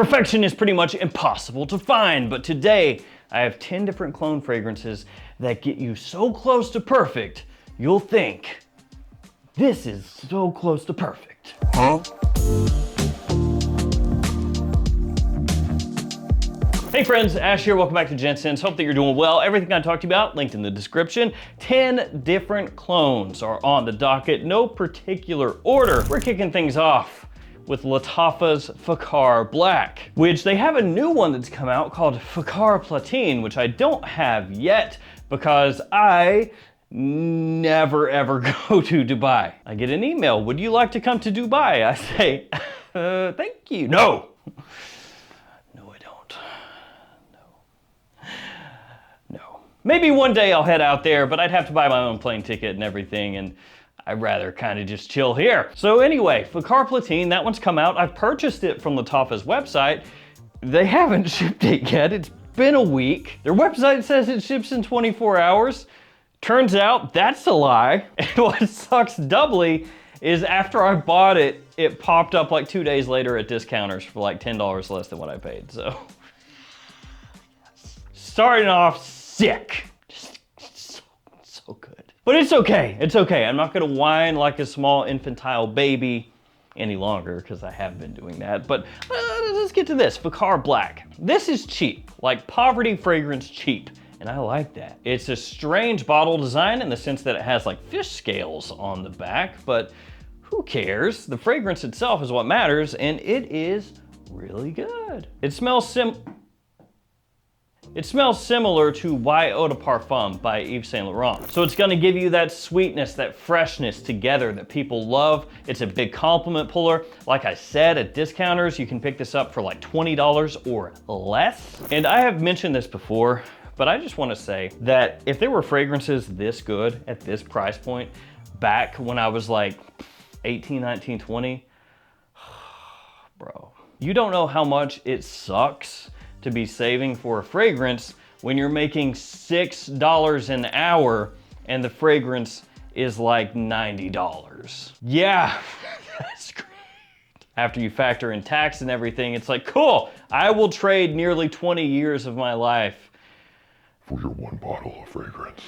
Perfection is pretty much impossible to find, but today I have 10 different clone fragrances that get you so close to perfect, you'll think, this is so close to perfect. Huh? Hey friends, Ash here, welcome back to Gents. Hope that you're doing well. Everything I talked about, linked in the description. 10 different clones are on the docket, no particular order. We're kicking things off with Lattafa's Fakar Black, which they have a new one that's come out called Fakar Platine, which I don't have yet because I never ever go to Dubai. I get an email, would you like to come to Dubai? I say, thank you. No. Maybe one day I'll head out there, but I'd have to buy my own plane ticket and everything, and I'd rather kind of just chill here. So anyway, Fakar Platine, that one's come out. I've purchased it from Lattafa's website. They haven't shipped it yet. It's been a week. Their website says it ships in 24 hours. Turns out that's a lie. And what sucks doubly is after I bought it, it popped up like 2 days later at discounters for like $10 less than what I paid. So starting off sick. Just so good. But it's okay, it's okay. I'm not gonna whine like a small infantile baby any longer because I have been doing that. But let's get to this, Fakar Black. This is cheap, like poverty fragrance cheap. And I like that. It's a strange bottle design in the sense that it has like fish scales on the back, but who cares? The fragrance itself is what matters, and it is really good. It smells similar to Y Eau de Parfum by Yves Saint Laurent. So it's gonna give you that sweetness, that freshness together that people love. It's a big compliment puller. Like I said, at discounters, you can pick this up for like $20 or less. And I have mentioned this before, but I just wanna say that if there were fragrances this good at this price point, back when I was like 18, 19, 20, bro, you don't know how much it sucks to be saving for a fragrance when you're making $6 an hour and the fragrance is like $90. Yeah, that's great. After you factor in tax and everything, it's like, cool, I will trade nearly 20 years of my life for your one bottle of fragrance.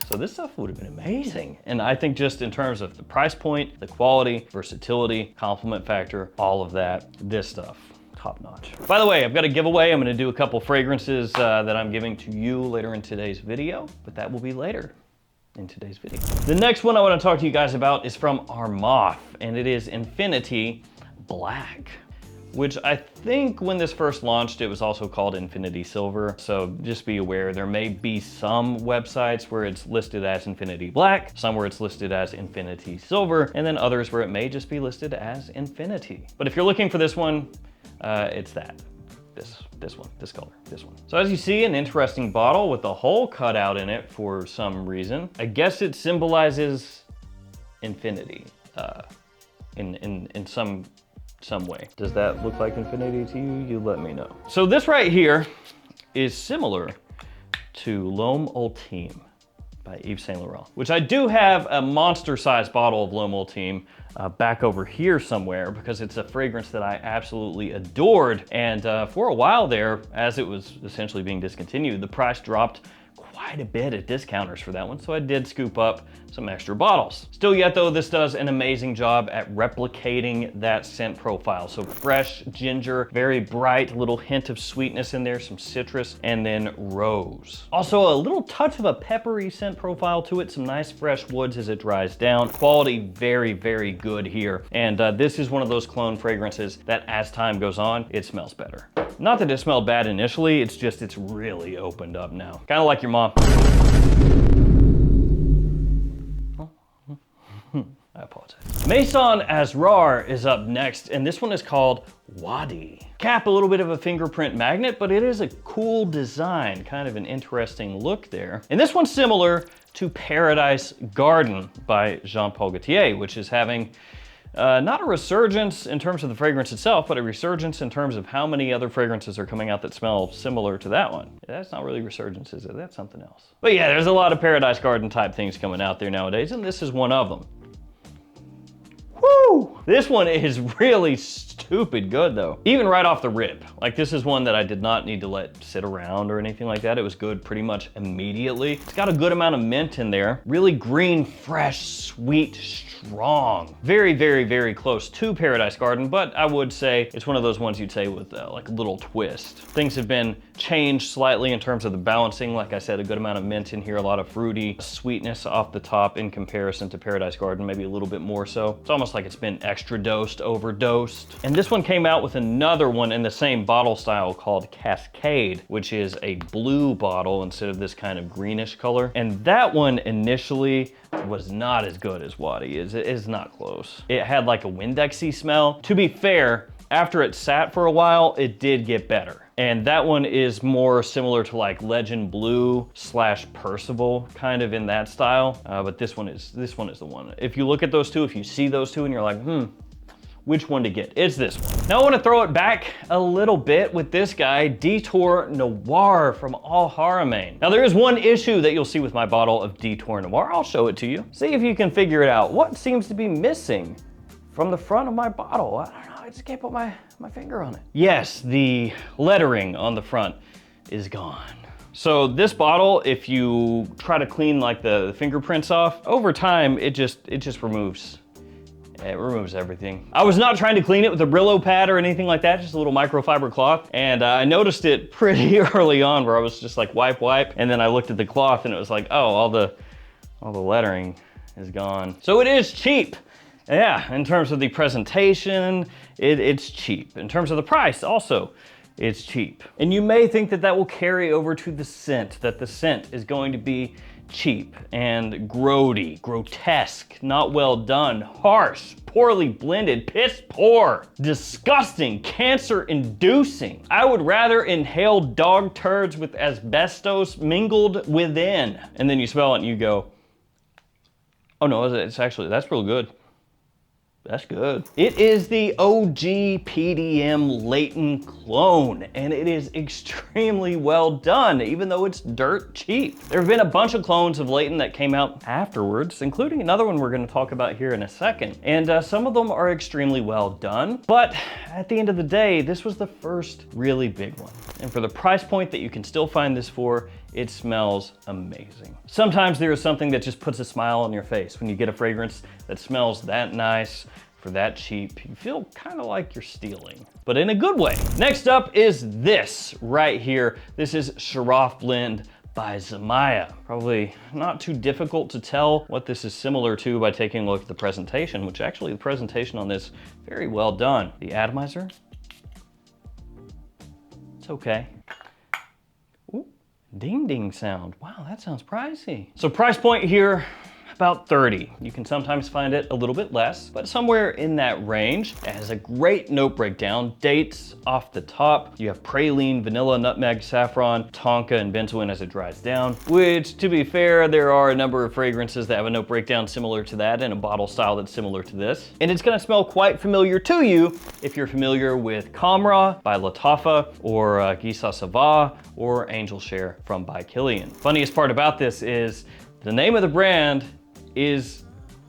So this stuff would have been amazing. And I think just in terms of the price point, the quality, versatility, compliment factor, all of that, this stuff, top notch. By the way, I've got a giveaway. I'm gonna do a couple fragrances that I'm giving to you later in today's video, but that will be later in today's video. The next one I wanna talk to you guys about is from Armaf, and it is Infinity Black, which I think when this first launched, it was also called Infinity Silver. So just be aware, there may be some websites where it's listed as Infinity Black, some where it's listed as Infinity Silver, and then others where it may just be listed as Infinity. But if you're looking for this one, it's that. This one, this color, this one. So as you see, an interesting bottle with a hole cut out in it for some reason. I guess it symbolizes infinity in some way. Does that look like infinity to you? You let me know. So this right here is similar to L'Homme Ultime by Yves Saint Laurent, which I do have a monster-sized bottle of L'Homme Ultime back over here somewhere because it's a fragrance that I absolutely adored. And for a while there, as it was essentially being discontinued, the price dropped quite a bit at discounters for that one, so I did scoop up some extra bottles. Still yet though, this does an amazing job at replicating that scent profile. So fresh ginger, very bright, little hint of sweetness in there, some citrus, and then rose. Also a little touch of a peppery scent profile to it, some nice fresh woods as it dries down. Quality very, very good here. And this is one of those clone fragrances that as time goes on, it smells better. Not that it smelled bad initially, it's just it's really opened up now. Kind of like your mom. I apologize. Maison Asrar is up next, and this one is called Wadi Cap. A little bit of a fingerprint magnet, but it is a cool design, kind of an interesting look there. And this one's similar to Paradise Garden by Jean-Paul Gaultier, which is having not a resurgence in terms of the fragrance itself, but a resurgence in terms of how many other fragrances are coming out that smell similar to that one. That's not really resurgence, is it? That's something else. But yeah, there's a lot of Paradise Garden type things coming out there nowadays, and this is one of them. Woo! This one is really stupid good though. Even right off the rip. Like this is one that I did not need to let sit around or anything like that. It was good pretty much immediately. It's got a good amount of mint in there. Really green, fresh, sweet, strong. Very, very, very close to Paradise Garden, but I would say it's one of those ones you'd say with like a little twist. Things have been changed slightly in terms of the balancing. Like I said, a good amount of mint in here, a lot of fruity sweetness off the top in comparison to Paradise Garden, maybe a little bit more so. It's almost like it's been extra dosed, overdosed. And this one came out with another one in the same bottle style called Cascade, which is a blue bottle instead of this kind of greenish color. And that one initially was not as good as Wadi. It's not close. It had like a Windexy smell. To be fair, after it sat for a while, it did get better. And that one is more similar to like Legend Blue / Percival, kind of in that style. But this one is the one. If you look at those two, if you see those two and you're like, which one to get? It's this one. Now I want to throw it back a little bit with this guy, Detour Noir from Al Haramain. Now there is one issue that you'll see with my bottle of Detour Noir. I'll show it to you. See if you can figure it out. What seems to be missing from the front of my bottle? I don't know, I just can't put my finger on it. Yes, the lettering on the front is gone. So this bottle, if you try to clean like the fingerprints off, over time, it just removes. It removes everything. I was not trying to clean it with a Brillo pad or anything like that, just a little microfiber cloth. And I noticed it pretty early on where I was just like wipe. And then I looked at the cloth and it was like, oh, all the lettering is gone. So it is cheap. Yeah, in terms of the presentation, it's cheap. In terms of the price also, it's cheap. And you may think that will carry over to the scent, that the scent is going to be cheap and grody, grotesque, not well done, harsh, poorly blended, piss poor, disgusting, cancer inducing. I would rather inhale dog turds with asbestos mingled within. And then you smell it and you go, oh no, it's actually, that's real good. That's good. It is the OG PDM Layton clone, and it is extremely well done, even though it's dirt cheap. There have been a bunch of clones of Layton that came out afterwards, including another one we're gonna talk about here in a second. And some of them are extremely well done, but at the end of the day, this was the first really big one. And for the price point that you can still find this for, it smells amazing. Sometimes there is something that just puts a smile on your face when you get a fragrance that smells that nice for that cheap. You feel kind of like you're stealing, but in a good way. Next up is this right here. This is Sharaf Blend by Zamaya. Probably not too difficult to tell what this is similar to by taking a look at the presentation, which actually the presentation on this, very well done. The atomizer, it's okay. Ding ding sound. Wow, that sounds pricey. So price point here, about 30. You can sometimes find it a little bit less, but somewhere in that range. It has a great note breakdown, dates off the top. You have praline, vanilla, nutmeg, saffron, tonka, and benzoin as it dries down, which to be fair, there are a number of fragrances that have a note breakdown similar to that and a bottle style that's similar to this. And it's gonna smell quite familiar to you if you're familiar with Kamra by Latafa or Gisa Sava or Angel Share from By Kilian. Funniest part about this is the name of the brand is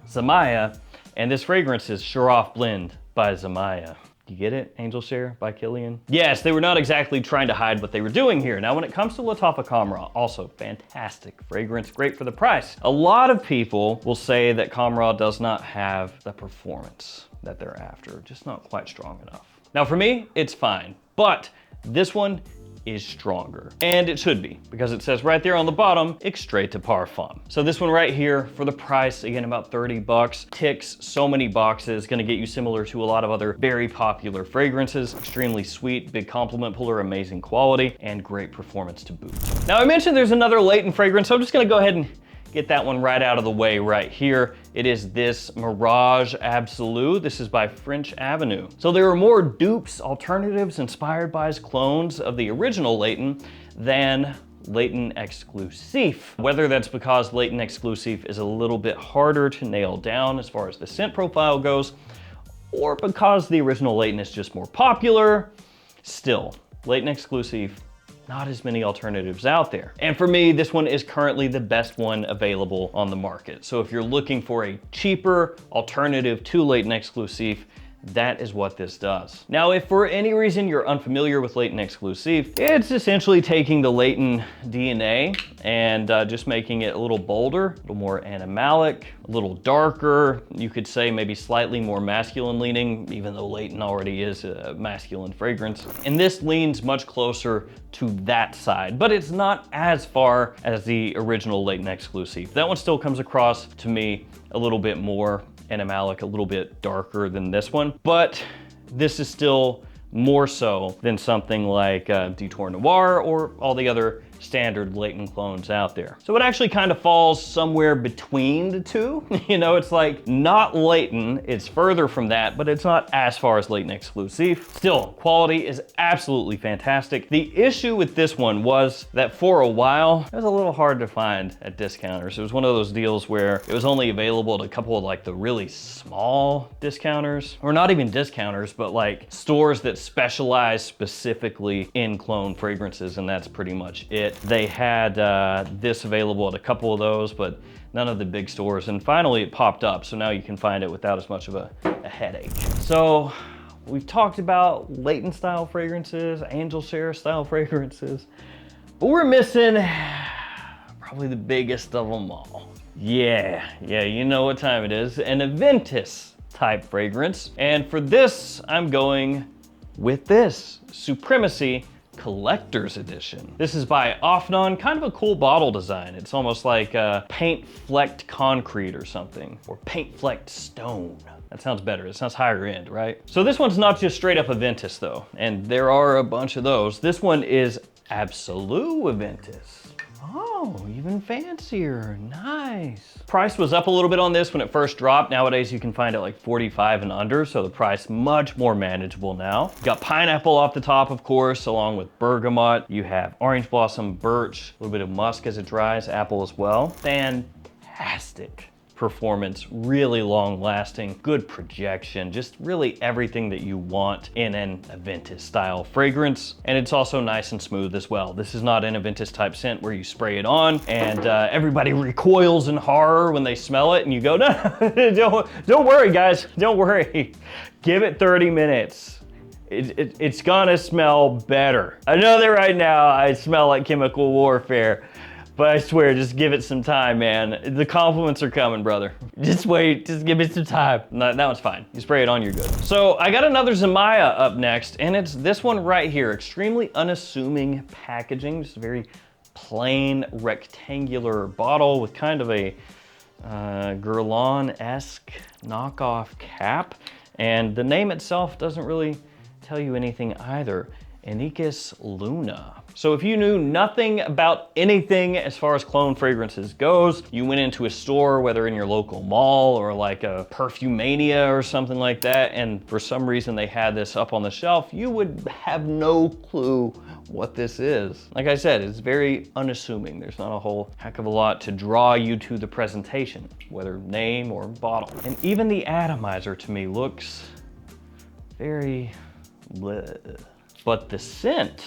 Zamaya, and this fragrance is Sharaf Blend by Zamaya. You get it? Angel Share by Kilian? Yes, they were not exactly trying to hide what they were doing here. Now, when it comes to Latafa Kamra, also fantastic fragrance, great for the price. A lot of people will say that Kamra does not have the performance that they're after, just not quite strong enough. Now, for me, it's fine, but this one is stronger. And it should be, because it says right there on the bottom, extrait de parfum. So this one right here, for the price, again, about 30 bucks, ticks so many boxes, gonna get you similar to a lot of other very popular fragrances, extremely sweet, big compliment puller, amazing quality, and great performance to boot. Now I mentioned there's another latent fragrance, so I'm just gonna go ahead and get that one right out of the way right here. It is this Mirage Absolute. This is by French Avenue. So there are more dupes, alternatives, inspired by clones of the original Layton than Layton Exclusive. Whether that's because Layton Exclusive is a little bit harder to nail down as far as the scent profile goes, or because the original Layton is just more popular, still, Layton Exclusive, not as many alternatives out there. And for me, this one is currently the best one available on the market. So if you're looking for a cheaper alternative to Layton Exclusive, that is what this does. Now, if for any reason you're unfamiliar with latent exclusive, it's essentially taking the latent DNA and just making it a little bolder, a little more animalic, a little darker. You could say maybe slightly more masculine leaning, even though latent already is a masculine fragrance. And this leans much closer to that side, but it's not as far as the original latent exclusive. That one still comes across to me a little bit more animalic, a little bit darker than this one, but this is still more so than something like Detour Noir or all the other standard latent clones out there. So it actually kind of falls somewhere between the two. You know, it's like not latent, it's further from that, but it's not as far as latent exclusive. Still, quality is absolutely fantastic. The issue with this one was that for a while, it was a little hard to find at discounters. It was one of those deals where it was only available at a couple of like the really small discounters, or not even discounters, but like stores that specialize specifically in clone fragrances, and that's pretty much it. They had this available at a couple of those, but none of the big stores. And finally it popped up, so now you can find it without as much of a headache. So we've talked about latent style fragrances, angel share style fragrances, but we're missing probably the biggest of them all. Yeah, you know what time it is, an Aventus type fragrance. And for this, I'm going with this, Supremacy Collector's Edition. This is by Offnon, kind of a cool bottle design. It's almost like paint flecked concrete or something, or paint flecked stone. That sounds better, it sounds higher end, right? So this one's not just straight up Aventus though, and there are a bunch of those. This one is Absolute Aventus. Oh, even fancier, nice. Price was up a little bit on this when it first dropped. Nowadays you can find it like 45 and under, so the price much more manageable now. You got pineapple off the top, of course, along with bergamot. You have orange blossom, birch, a little bit of musk as it dries, apple as well. Fantastic performance, really long lasting, good projection, just really everything that you want in an Aventus style fragrance. And it's also nice and smooth as well. This is not an Aventus type scent where you spray it on and everybody recoils in horror when they smell it and you go, no, don't worry guys, don't worry. Give it 30 minutes. It's gonna smell better. I know that right now I smell like chemical warfare, but I swear, just give it some time, man. The compliments are coming, brother. Just wait, just give it some time. No, that one's fine. You spray it on, you're good. So I got another Zamaya up next, and it's this one right here. Extremely unassuming packaging, just a very plain rectangular bottle with kind of a Guerlain-esque knockoff cap. And the name itself doesn't really tell you anything either. Anicus Luna. So if you knew nothing about anything as far as clone fragrances goes, you went into a store, whether in your local mall or like a Perfumania or something like that, and for some reason they had this up on the shelf, you would have no clue what this is. Like I said, it's very unassuming. There's not a whole heck of a lot to draw you to the presentation, whether name or bottle. And even the atomizer to me looks very bleh. But the scent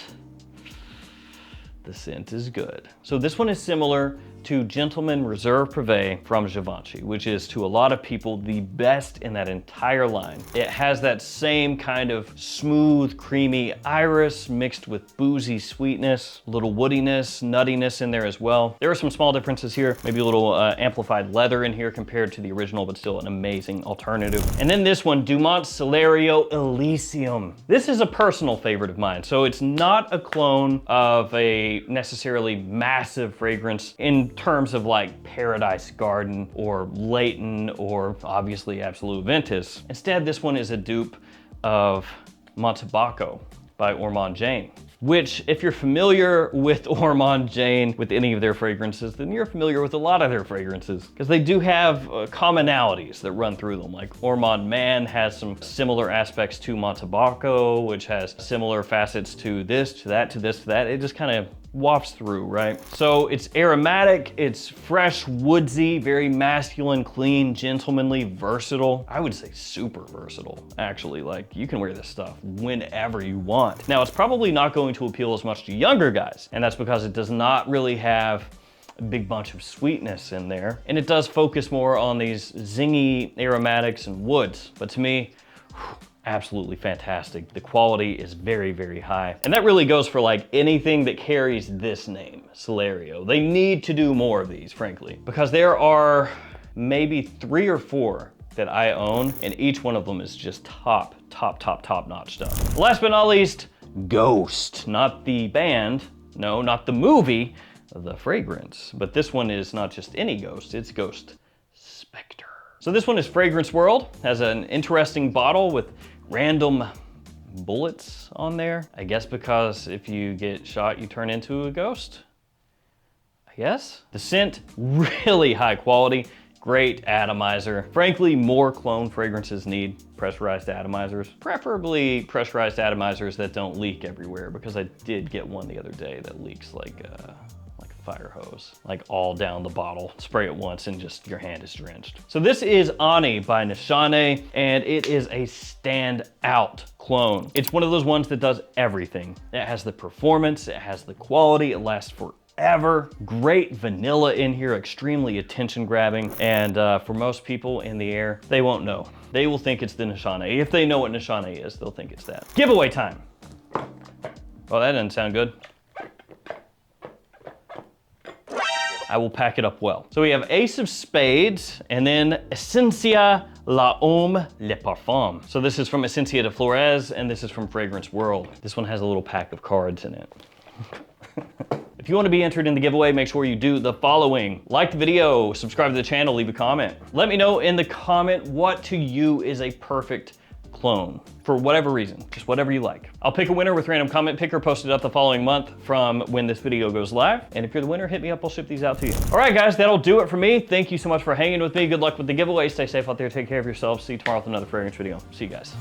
is good. So this one is similar to Gentleman Reserve Privé from Givenchy, which is to a lot of people the best in that entire line. It has that same kind of smooth, creamy iris mixed with boozy sweetness, a little woodiness, nuttiness in there as well. There are some small differences here, maybe a little amplified leather in here compared to the original, but still an amazing alternative. And then this one, Dontilio Elisium. This is a personal favorite of mine. So it's not a clone of a necessarily massive fragrance in terms of like Paradise Garden or Latent or obviously Absolute Aventus. Instead, this one is a dupe of Montebaco by Ormond Jane, which if you're familiar with Ormond Jane, with any of their fragrances, then you're familiar with a lot of their fragrances because they do have commonalities that run through them. Like Ormond Man has some similar aspects to Montebaco, which has similar facets to this, to that, to this, to that. It just kind of wafts through, right? So it's aromatic, it's fresh, woodsy, very masculine, clean, gentlemanly, versatile. I would say super versatile, actually. Like you can wear this stuff whenever you want. Now it's probably not going to appeal as much to younger guys, and that's because it does not really have a big bunch of sweetness in there. And it does focus more on these zingy aromatics and woods. But to me, absolutely fantastic. The quality is very, very high. And that really goes for like anything that carries this name, Solario. They need to do more of these, frankly, because there are maybe 3 or 4 that I own, and each one of them is just top notch stuff. Last but not least, Ghost. Not the band, no, not the movie, the fragrance. But this one is not just any Ghost, it's Ghost Spectre. So this one is Fragrance World, has an interesting bottle with random bullets on there. I guess because if you get shot, you turn into a ghost, I guess. The scent, really high quality. Great atomizer. Frankly, more clone fragrances need pressurized atomizers, preferably pressurized atomizers that don't leak everywhere, because I did get one the other day that leaks like a fire hose, like all down the bottle. Spray it once and just your hand is drenched. So this is Ani by Nishane, and it is a standout clone. It's one of those ones that does everything. It has the performance, it has the quality, it lasts forever. Great vanilla in here, extremely attention grabbing. And for most people in the air, they won't know. They will think it's the Nishane. If they know what Nishane is, they'll think it's that. Giveaway time. Oh, that doesn't sound good. I will pack it up well. So we have Ace of Spades and then Essentia L'Homme Le Parfum. So this is from Essentia de Flores and this is from Fragrance World. This one has a little pack of cards in it. If you want to be entered in the giveaway, make sure you do the following. Like the video, subscribe to the channel, leave a comment. Let me know in the comment what to you is a perfect clone for whatever reason, just whatever you like. I'll pick a winner with random comment picker posted up the following month from when this video goes live. And if you're the winner, hit me up, I'll ship these out to you. All right, guys, that'll do it for me. Thank you so much for hanging with me. Good luck with the giveaway. Stay safe out there. Take care of yourselves. See you tomorrow with another fragrance video. See you guys.